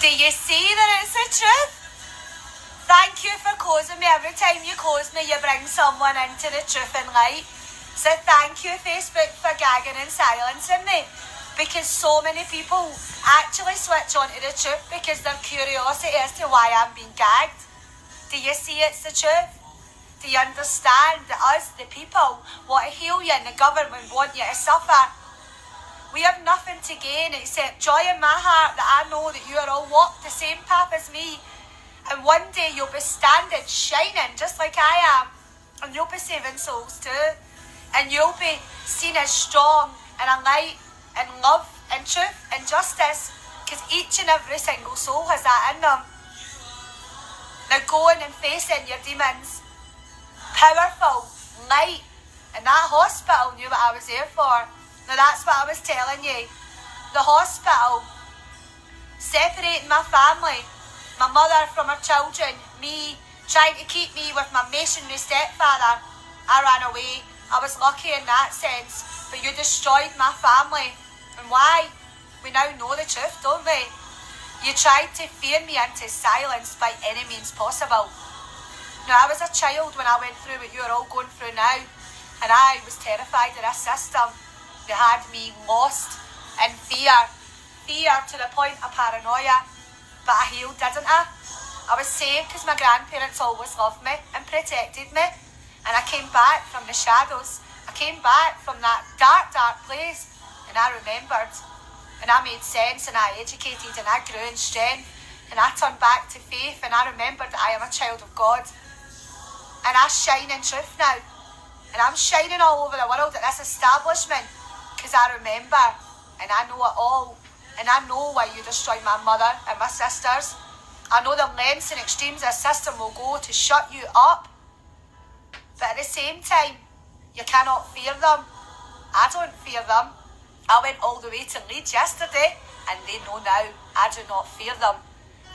Do you see that it's the truth? Thank you for closing me. Every time you close me, you bring someone into the truth and light. So thank you, Facebook, for gagging and silencing me. Because so many people actually switch on to the truth because their curiosity as to why I'm being gagged. Do you see it's the truth? Do you understand that us, the people, want to heal you and the government want you to suffer? We have nothing to gain except joy in my heart that I know that you are all walk the same path as me. And one day you'll be standing, shining, just like I am. And you'll be saving souls too. And you'll be seen as strong and a light and love and truth and justice. Because each and every single soul has that in them. Now going and facing your demons. Powerful, light. And that hospital knew what I was there for. Now that's what I was telling you. The hospital, separating my family, my mother from her children, me, trying to keep me with my masonry stepfather. I ran away. I was lucky in that sense. But you destroyed my family. And why? We now know the truth, don't we? You tried to fear me into silence by any means possible. Now I was a child when I went through what you're all going through now. And I was terrified of this system. They had me lost in fear to the point of paranoia. But I healed, didn't I? I was saved because my grandparents always loved me and protected me. And I came back from the shadows. I came back from that dark, dark place. And I remembered. And I made sense and I educated and I grew in strength. And I turned back to faith and I remembered that I am a child of God. And I shine in truth now. And I'm shining all over the world at this establishment. Because I remember, and I know it all, and I know why you destroyed my mother and my sisters. I know the lengths and extremes the system will go to shut you up. But at the same time, you cannot fear them. I don't fear them. I went all the way to Leeds yesterday, and they know now I do not fear them.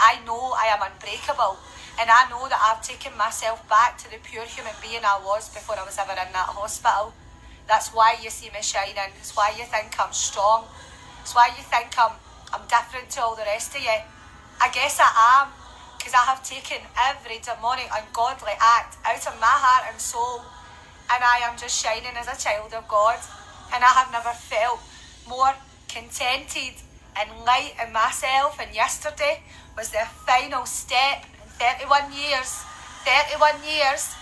I know I am unbreakable, and I know that I've taken myself back to the pure human being I was before I was ever in that hospital. That's why you see me shining. It's why you think I'm strong. It's why you think I'm different to all the rest of you. I guess I am, because I have taken every demonic, ungodly act out of my heart and soul, and I am just shining as a child of God. And I have never felt more contented and light in myself. And yesterday was the final step in 31 years, 31 years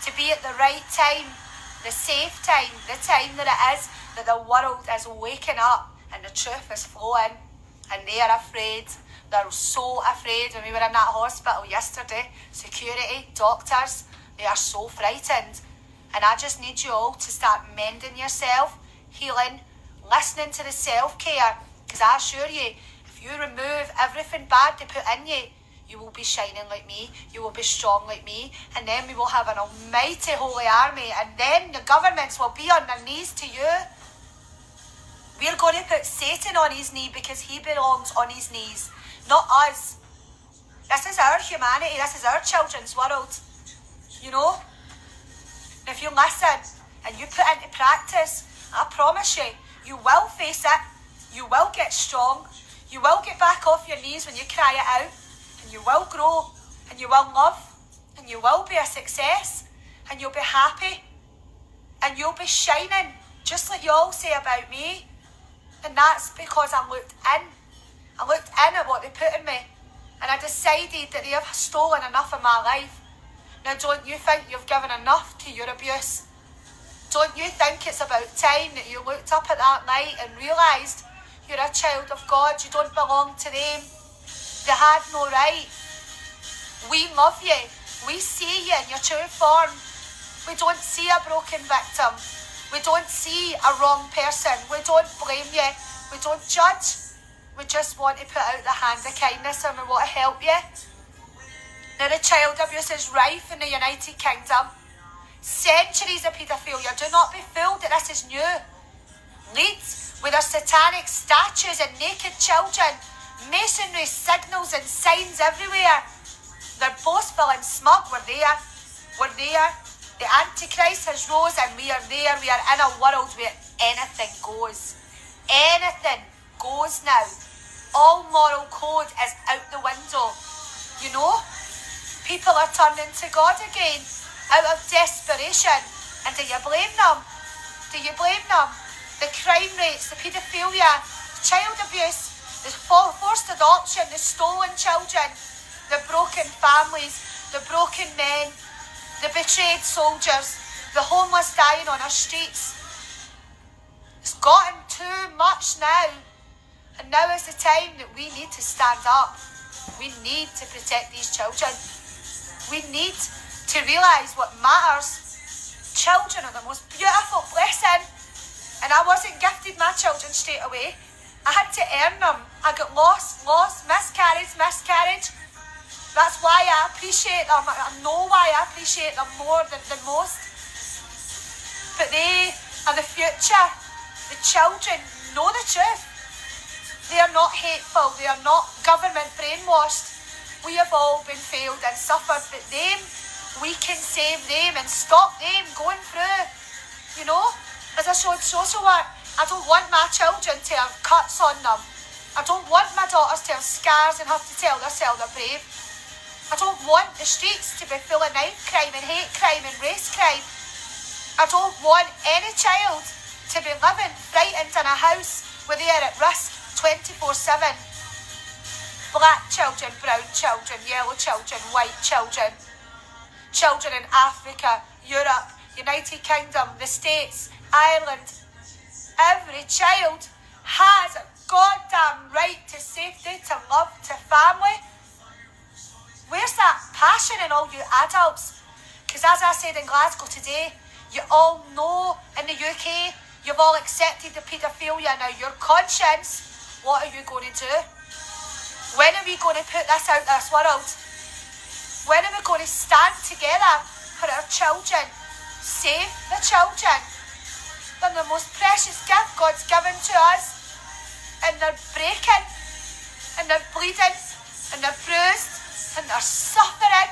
to be at the right time, the safe time, the time that it is, that the world is waking up and the truth is flowing. And they are afraid. They're so afraid. When we were in that hospital yesterday, security, doctors, they are so frightened. And I just need you all to start mending yourself, healing, listening to the self-care. Because I assure you, if you remove everything bad they put in you, you will be shining like me, you will be strong like me, and then we will have an almighty holy army, and then the governments will be on their knees to you. We're going to put Satan on his knee because he belongs on his knees, not us. This is our humanity, this is our children's world, you know. And if you listen and you put into practice, I promise you, you will face it, you will get strong, you will get back off your knees when you cry it out. And you will grow, and you will love, and you will be a success, and you'll be happy, and you'll be shining, just like you all say about me. And that's because I looked in at what they put in me, and I decided that they have stolen enough of my life. Now don't you think you've given enough to your abuse? Don't you think it's about time that you looked up at that night and realised you're a child of God, you don't belong to them? They had no right. We love you. We see you in your true form. We don't see a broken victim. We don't see a wrong person. We don't blame you. We don't judge. We just want to put out the hand of kindness and we want to help you. Now, the child abuse is rife in the United Kingdom. Centuries of paedophilia. Do not be fooled that this is new. Leeds with their satanic statues and naked children. Masonry signals and signs everywhere. They're boastful and smug. We're there. We're there. The Antichrist has rose and we are there. We are in a world where anything goes. Anything goes now. All moral code is out the window. You know? People are turning to God again out of desperation. And do you blame them? Do you blame them? The crime rates, the paedophilia, the child abuse, the forced adoption, the stolen children, the broken families, the broken men, the betrayed soldiers, the homeless dying on our streets. It's gotten too much now. And now is the time that we need to stand up. We need to protect these children. We need to realise what matters. Children are the most beautiful blessing. And I wasn't gifted my children straight away. I had to earn them. I got lost, miscarriage. That's why I appreciate them. I know why I appreciate them more than most. But they are the future. The children know the truth. They are not hateful. They are not government brainwashed. We have all been failed and suffered, but them, we can save them and stop them going through. You know, as I showed social work, I don't want my children to have cuts on them. I don't want my daughters to have scars and have to tell themselves they're brave. I don't want the streets to be full of knife crime and hate crime and race crime. I don't want any child to be living frightened in a house where they are at risk 24/7. Black children, brown children, yellow children, white children. Children in Africa, Europe, United Kingdom, the States, Ireland. Every child has a goddamn right to safety, to love, to family. Where's that passion in all you adults? Because as I said in Glasgow today, you all know in the UK, you've all accepted the paedophilia. Now your conscience, what are you going to do? When are we going to put this out this world? When are we going to stand together for our children? Save the children. They're the most precious gift God's given to us. And they're breaking, and they're bleeding, and they're bruised, and they're suffering,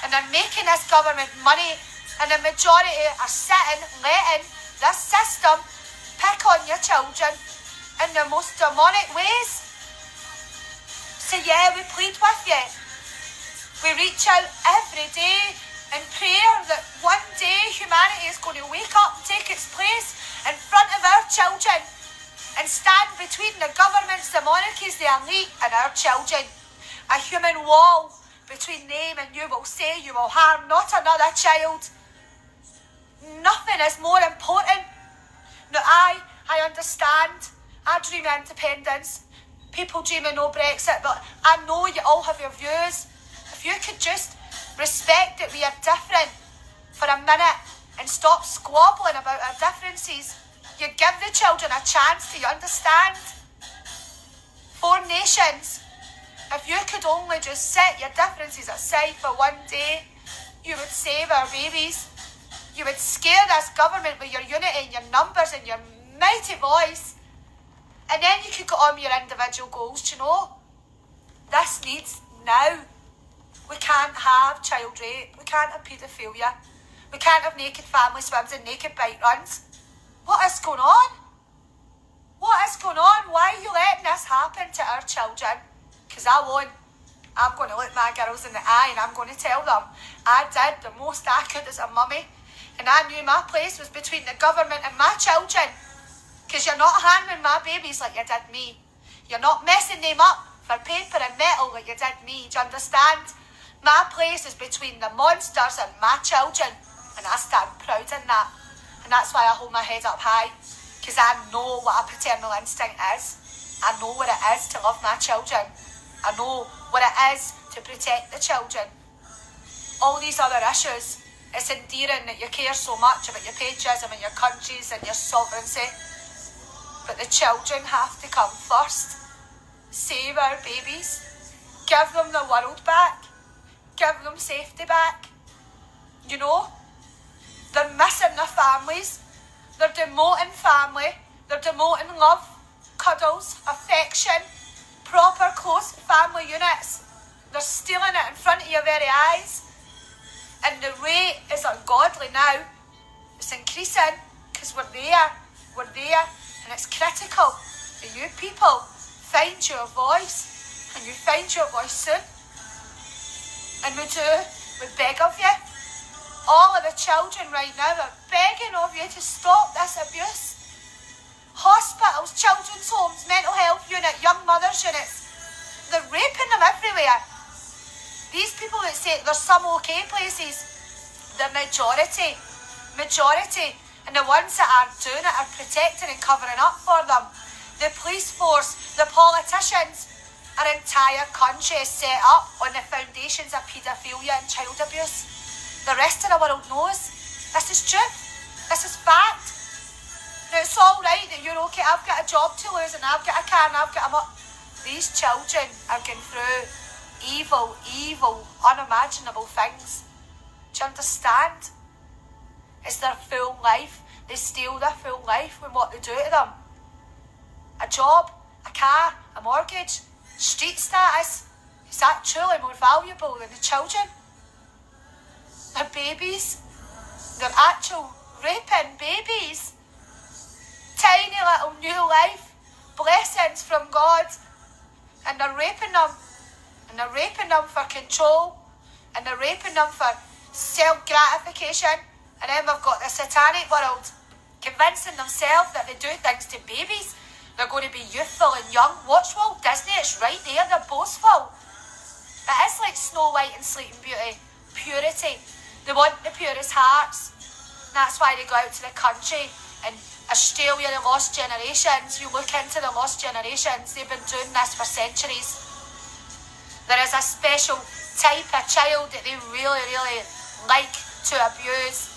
and they're making this government money, and the majority are sitting, letting this system pick on your children in the most demonic ways. So yeah, we plead with you. We reach out every day in prayer that one day humanity is going to wake up and take its place in front of our children and stand between the governments, the monarchies, the elite and our children. A human wall between them, and you will say you will harm not another child. Nothing is more important. Now I understand. I dream of independence. People dream of no Brexit, but I know you all have your views. If you could just respect that we are different for a minute and stop squabbling about our differences, you give the children a chance. Do you understand? 4 nations. If you could only just set your differences aside for one day, you would save our babies. You would scare this government with your unity and your numbers and your mighty voice. And then you could go on with your individual goals, you know. This needs now. We can't have child rape. We can't have paedophilia. We can't have naked family swims and naked bike runs. What is going on? What is going on? Why are you letting this happen to our children? Because I won't. I'm going to look my girls in the eye and I'm going to tell them I did the most I could as a mummy, and I knew my place was between the government and my children. Because you're not harming my babies like you did me. You're not messing them up for paper and metal like you did me. Do you understand? My place is between the monsters and my children, and I stand proud in that. And that's why I hold my head up high, because I know what a paternal instinct is. I know what it is to love my children. I know what it is to protect the children. All these other issues It's endearing that you care so much about your patriotism and your countries and your sovereignty. But the children have to come first. Save our babies. Give them the world back. Give them safety back. You know, they're missing their families. They're demoting family. They're demoting love, cuddles, affection, proper close family units. They're stealing it in front of your very eyes. And the rate is ungodly now. It's increasing because we're there. We're there. And it's critical that you people find your voice. And you find your voice soon. And we beg of you. All of the children right now are begging of you to stop this abuse. Hospitals, children's homes, mental health unit, young mothers units. They're raping them everywhere. These people that say there's some okay places, the majority, and the ones that are doing it are protecting and covering up for them. The police force, the politicians, our entire country is set up on the foundations of paedophilia and child abuse. The rest of the world knows. This is truth. This is fact. Now, it's all right that you're okay. I've got a job to lose and I've got a car and I've got a... These children are going through evil, unimaginable things. Do you understand? It's their full life. They steal their full life with what they do to them. A job, a car, a mortgage, street status. Is that truly more valuable than the children? They're babies. They're actual raping babies. Tiny little new life. Blessings from God. And they're raping them. And they're raping them for control. And they're raping them for self-gratification. And then we've got the satanic world convincing themselves that they do things to babies. They're going to be youthful and young. Watch Walt Disney. It's right there. They're boastful. It is like Snow White and Sleeping Beauty. Purity. They want the purest hearts. And that's why they go out to the country. And Australia, the lost generations. You look into the lost generations. They've been doing this for centuries. There is a special type of child that they really, really like to abuse.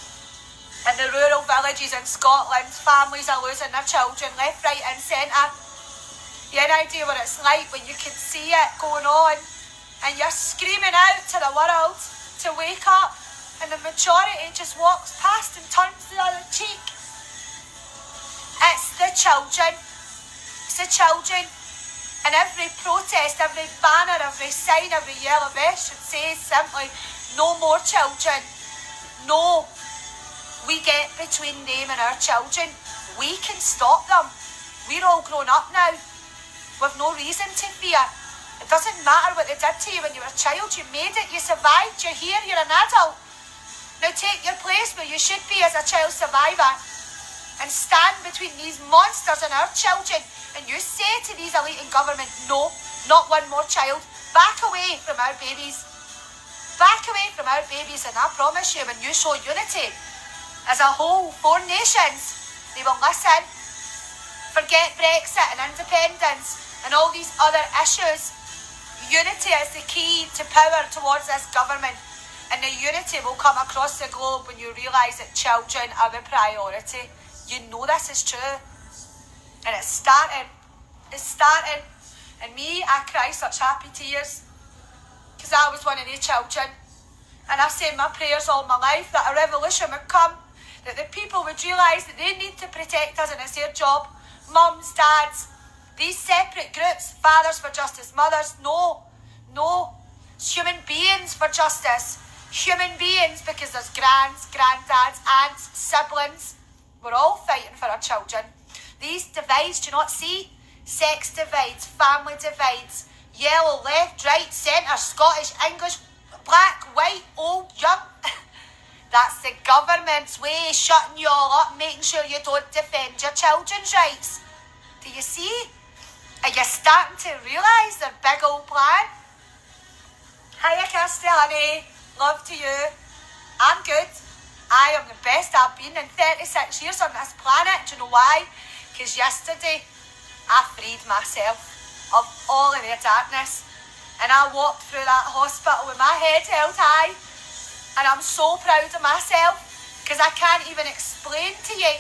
In the rural villages in Scotland, families are losing their children left, right and centre. You have an idea what it's like when you can see it going on and you're screaming out to the world to wake up. And the majority just walks past and turns the other cheek. It's the children. It's the children. And every protest, every banner, every sign, every yellow vest should say simply, no more children. No. We get between them and our children. We can stop them. We're all grown up now. With no reason to fear. It doesn't matter what they did to you when you were a child. You made it. You survived. You're here. You're an adult. Now take your place where you should be as a child survivor and stand between these monsters and our children. And you say to these elite in government, no, not one more child. Back away from our babies. Back away from our babies. And I promise you, when you show unity as a whole, 4 nations, they will listen. Forget Brexit and independence and all these other issues. Unity is the key to power towards this government. And the unity will come across the globe when you realise that children are the priority. You know this is true. And it's starting. It's starting. And me, I cry such happy tears. Because I was one of the children. And I've said my prayers all my life that a revolution would come. That the people would realise that they need to protect us and it's their job. Mums, dads, these separate groups. Fathers for justice, mothers, no. It's human beings for justice. Human beings, because there's grands, granddads, aunts, siblings. We're all fighting for our children. These divides, do you not see? Sex divides, family divides, yellow, left, right, centre, Scottish, English, black, white, old, young. That's the government's way, shutting you all up, making sure you don't defend your children's rights. Do you see? Are you starting to realise their big old plan? Hiya, Kirsty, honey. Love to you. I'm good. I am the best I've been in 36 years on this planet. Do you know why? Because yesterday I freed myself of all of their darkness. And I walked through that hospital with my head held high. And I'm so proud of myself because I can't even explain to you.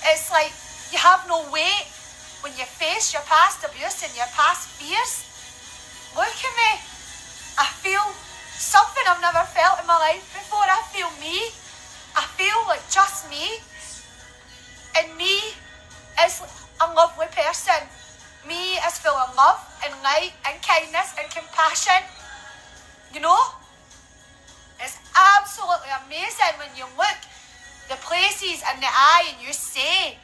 It's like you have no weight when you face your past abuse and your past fears. Look at me. I feel something I've never felt in my life before. I feel me. I feel like just me. And me is a lovely person. Me is full of love and light and kindness and compassion. You know? It's absolutely amazing when you look the places in the eye and you say,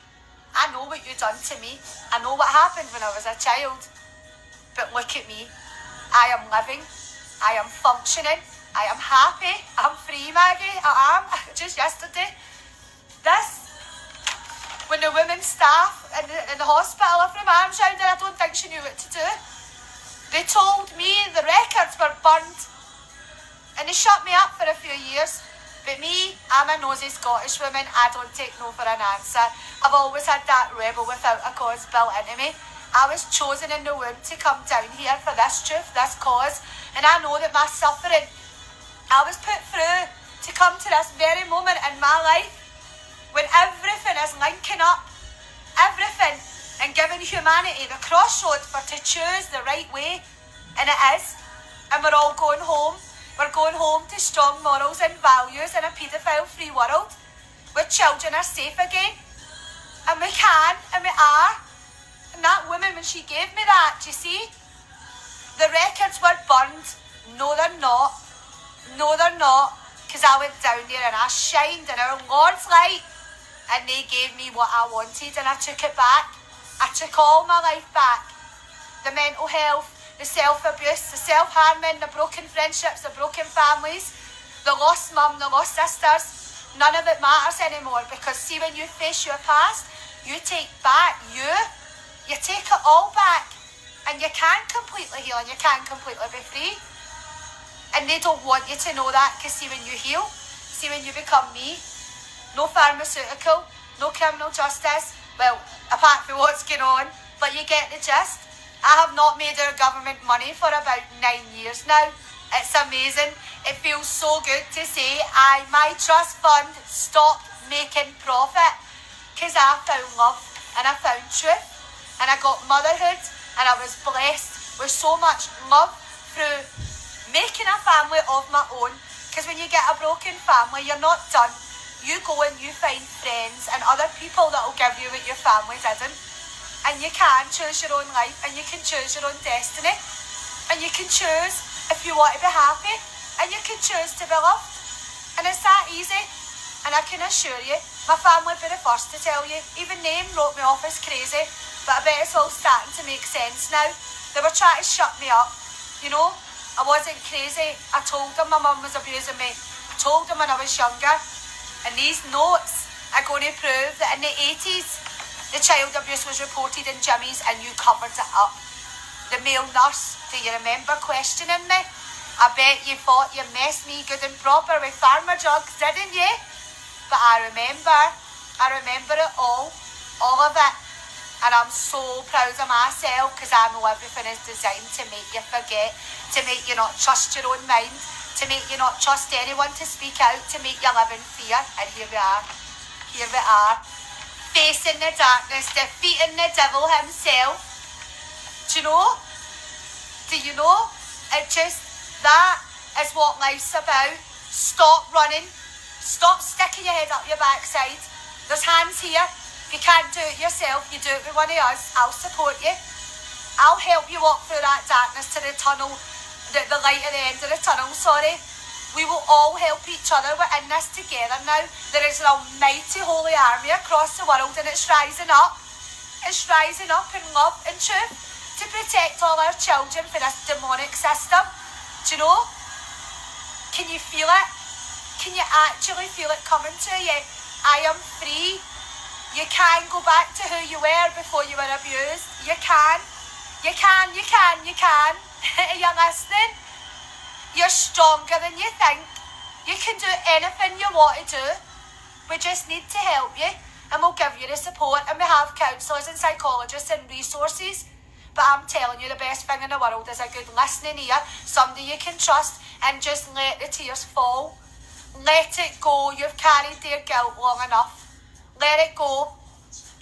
I know what you've done to me. I know what happened when I was a child. But look at me. I am living. I am functioning. I am happy. I'm free, Maggie. I am. Just yesterday. When the women staff in the hospital from arms round her, I don't think she knew what to do. They told me the records were burned. And they shut me up for a few years. But me, I'm a nosy Scottish woman. I don't take no for an answer. I've always had that rebel without a cause built into me. I was chosen in the womb to come down here for this truth, this cause. And I know that my suffering, I was put through to come to this very moment in my life when everything is linking up, everything, and giving humanity the crossroad for to choose the right way. And it is. And we're all going home. We're going home to strong morals and values in a paedophile-free world where children are safe again. And we can, and we are. And that woman, when she gave me that, do you see? The records were burned. No, they're not. No, they're not. Because I went down there and I shined in our Lord's light. And they gave me what I wanted and I took it back. I took all my life back. The mental health, the self-abuse, the self-harming, the broken friendships, the broken families, the lost mum, the lost sisters. None of it matters anymore because see, when you face your past, you take back you take it all back and you can't completely heal and you can't completely be free. And they don't want you to know that because see, when you heal, see, when you become me, no pharmaceutical, no criminal justice, well, apart from what's going on, but you get the gist. I have not made our government money for about 9 years now. It's amazing. It feels so good to say my trust fund stopped making profit because I found love and I found truth and I got motherhood and I was blessed with so much love through making a family of my own. Because when you get a broken family, you're not done. You go and you find friends and other people that will give you what your family didn't. And you can choose your own life and you can choose your own destiny. And you can choose if you want to be happy and you can choose to be loved. And it's that easy. And I can assure you, my family would be the first to tell you. Even they wrote me off as crazy. But I bet it's all starting to make sense now. They were trying to shut me up. You know, I wasn't crazy. I told them my mum was abusing me. I told them when I was younger. And these notes are going to prove that in the 80s, the child abuse was reported in Jimmy's and you covered it up. The male nurse, do you remember questioning me? I bet you thought you messed me good and proper with pharma drugs, didn't you? But I remember it all of it. And I'm so proud of myself because I know everything is designed to make you forget, to make you not trust your own mind, to make you not trust anyone to speak out, to make you live in fear. And here we are, facing the darkness, defeating the devil himself. Do you know? That is what life's about. Stop running. Stop sticking your head up your backside. There's hands here. If you can't do it yourself, you do it with one of us. I'll support you. I'll help you walk through that darkness to the tunnel, the light at the end of the tunnel, sorry. We will all help each other. We're in this together now. There is an almighty holy army across the world and it's rising up. It's rising up in love and truth to protect all our children from this demonic system. Do you know? Can you feel it? Can you actually feel it coming to you? I am free. You can go back to who you were before you were abused. You can. You can. Are you listening? You're stronger than you think. You can do anything you want to do. We just need to help you and we'll give you the support, and we have counsellors and psychologists and resources. But I'm telling you, the best thing in the world is a good listening ear, somebody you can trust, and just let the tears fall. Let it go. You've carried their guilt long enough. Let it go.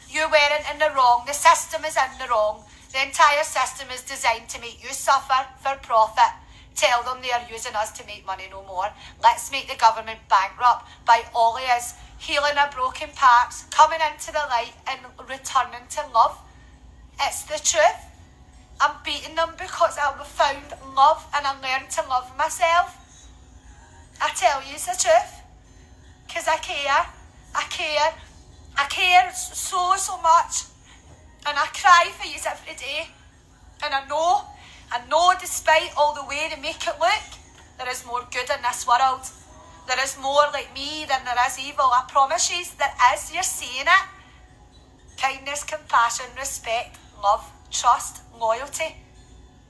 You weren't in the wrong. The system is in the wrong. The entire system is designed to make you suffer for profit. Tell them they are using us to make money no more. Let's make the government bankrupt by all it is. Healing our broken parts, coming into the light and returning to love. It's the truth. I'm beating them because I found love and I learned to love myself. I tell you it's the truth. Because I care. I care. I care so much. And I cry for you every day. And I know despite all the way they make it look, there is more good in this world. There is more like me than there is evil. I promise you, there is. You're seeing it. Kindness, compassion, respect, love, trust, loyalty.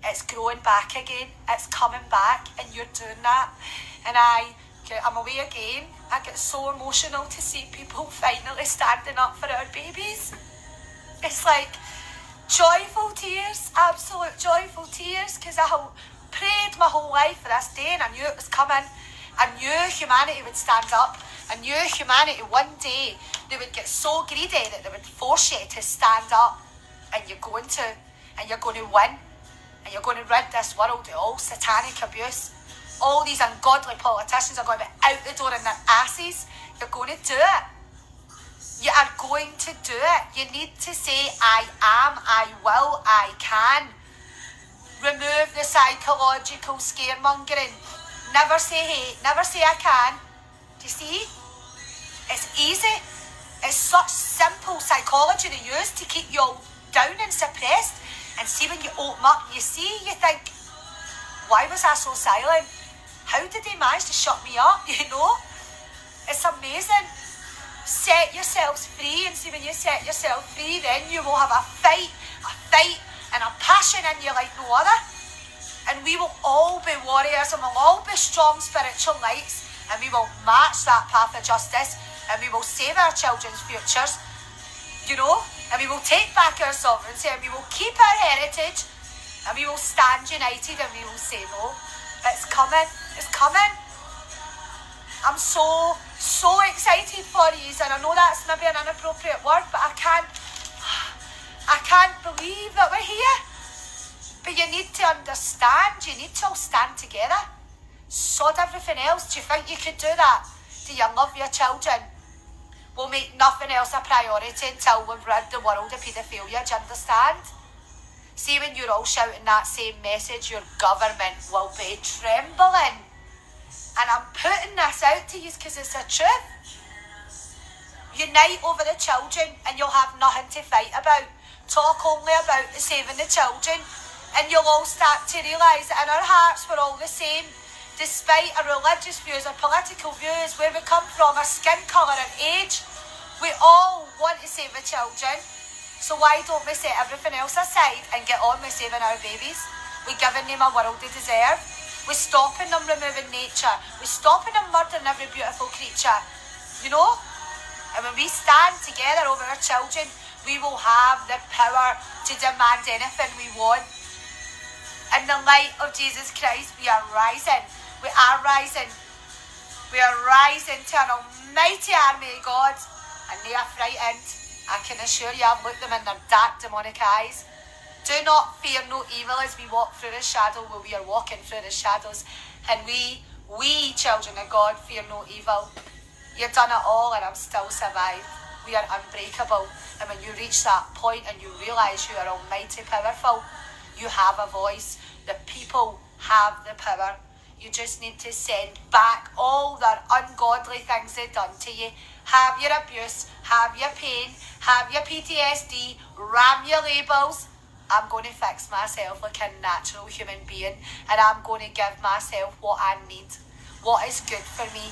It's growing back again. It's coming back and you're doing that. And I'm away again. I get so emotional to see people finally standing up for our babies. It's like joyful tears, absolute joyful tears, because I prayed my whole life for this day and I knew it was coming. I knew humanity would stand up. I knew humanity one day, they would get so greedy that they would force you to stand up. And you're going to. And you're going to win. And you're going to rid this world of all satanic abuse. All these ungodly politicians are going to be out the door in their asses. You're going to do it. You are going to do it. You need to say, I am, I will, I can. Remove the psychological scaremongering. Never say hate. Never say I can. Do you see? It's easy. It's such simple psychology to use to keep you all down and suppressed. And see, when you open up, you think, why was I so silent? How did they manage to shut me up? You know? It's amazing. Set yourselves free, and see, when you set yourself free, then you will have a fight and a passion in you like no other. And we will all be warriors, and we'll all be strong spiritual lights, and we will march that path of justice, and we will save our children's futures, you know, and we will take back our sovereignty, and we will keep our heritage, and we will stand united, and we will say no. It's coming. It's coming. I'm so excited for you, and I know that's maybe an inappropriate word, but I can't believe that we're here. But you need to understand, you need to all stand together. Sod everything else. Do you think you could do that? Do you love your children? We'll make nothing else a priority until we've rid the world of paedophilia. Do you understand? See, when you're all shouting that same message, your government will be trembling. And I'm putting this out to you because it's the truth. Unite over the children and you'll have nothing to fight about. Talk only about the saving the children. And you'll all start to realise that in our hearts we're all the same. Despite our religious views, our political views, where we come from, our skin colour and age, we all want to save the children. So why don't we set everything else aside and get on with saving our babies? We're giving them a world they deserve. We're stopping them removing nature. We're stopping them murdering every beautiful creature. You know? And when we stand together over our children, we will have the power to demand anything we want. In the light of Jesus Christ, we are rising. We are rising. We are rising to an almighty army of God. And they are frightened. I can assure you, I've looked them in their dark demonic eyes. Do not fear no evil as we walk through the shadow, where we are walking through the shadows. And we children of God, fear no evil. You've done it all and I'm still survived. We are unbreakable. And when you reach that point and you realise you are almighty powerful, you have a voice. The people have the power. You just need to send back all their ungodly things they've done to you. Have your abuse, have your pain, have your PTSD, ram your labels. I'm going to fix myself like a natural human being, and I'm going to give myself what I need, what is good for me.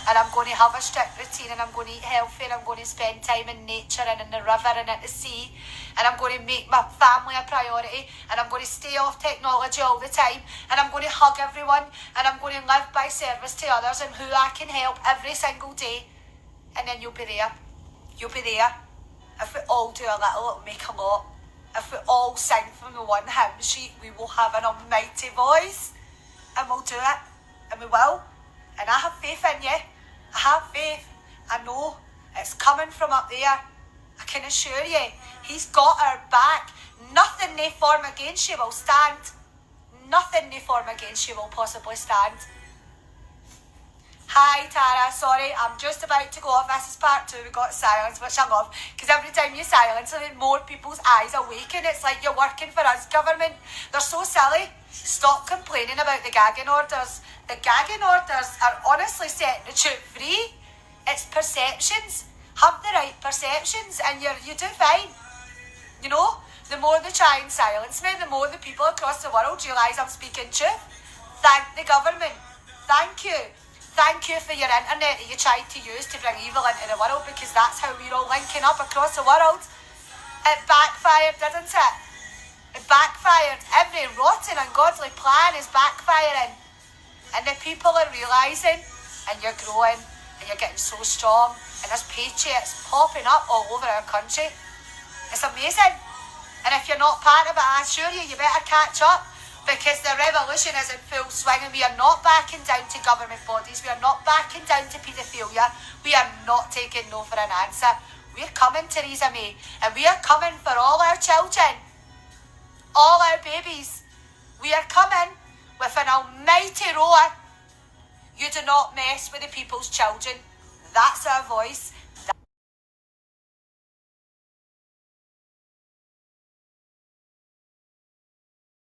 And I'm going to have a strict routine, and I'm going to eat healthy, and I'm going to spend time in nature and in the river and at the sea. And I'm going to make my family a priority, and I'm going to stay off technology all the time, and I'm going to hug everyone, and I'm going to live by service to others and who I can help every single day. And then you'll be there. You'll be there. If we all do a little, it'll make a lot. If we all sing from the one hymn sheet, we will have an almighty voice. And we'll do it. And we will. And I have faith in you. I have faith. I know it's coming from up there. I can assure you, he's got our back. Nothing they form against you will stand. Nothing they form against you will possibly stand. Hi Tara, sorry, I'm just about to go off. This is part 2. We got silence, which I love, because every time you silence it, more people's eyes awaken. It's like you're working for us, government. They're so silly. Stop complaining about the gagging orders. The gagging orders are honestly setting the truth free. It's perceptions. Have the right perceptions and you do fine. You know, the more they try and silence me, the more the people across the world realise I'm speaking truth. Thank the government. Thank you. Thank you for your internet that you tried to use to bring evil into the world, because that's how we're all linking up across the world. It backfired, didn't it? It backfired. Every rotten, ungodly plan is backfiring. And the people are realising, and you're growing, and you're getting so strong, and there's patriots popping up all over our country. It's amazing. And if you're not part of it, I assure you, you better catch up, because the revolution is in full swing, and we are not backing down to government bodies. We are not backing down to paedophilia. We are not taking no for an answer. We're coming, Theresa May, and we are coming for all our children, all our babies. We are coming with an almighty roar. You do not mess with the people's children. That's our voice.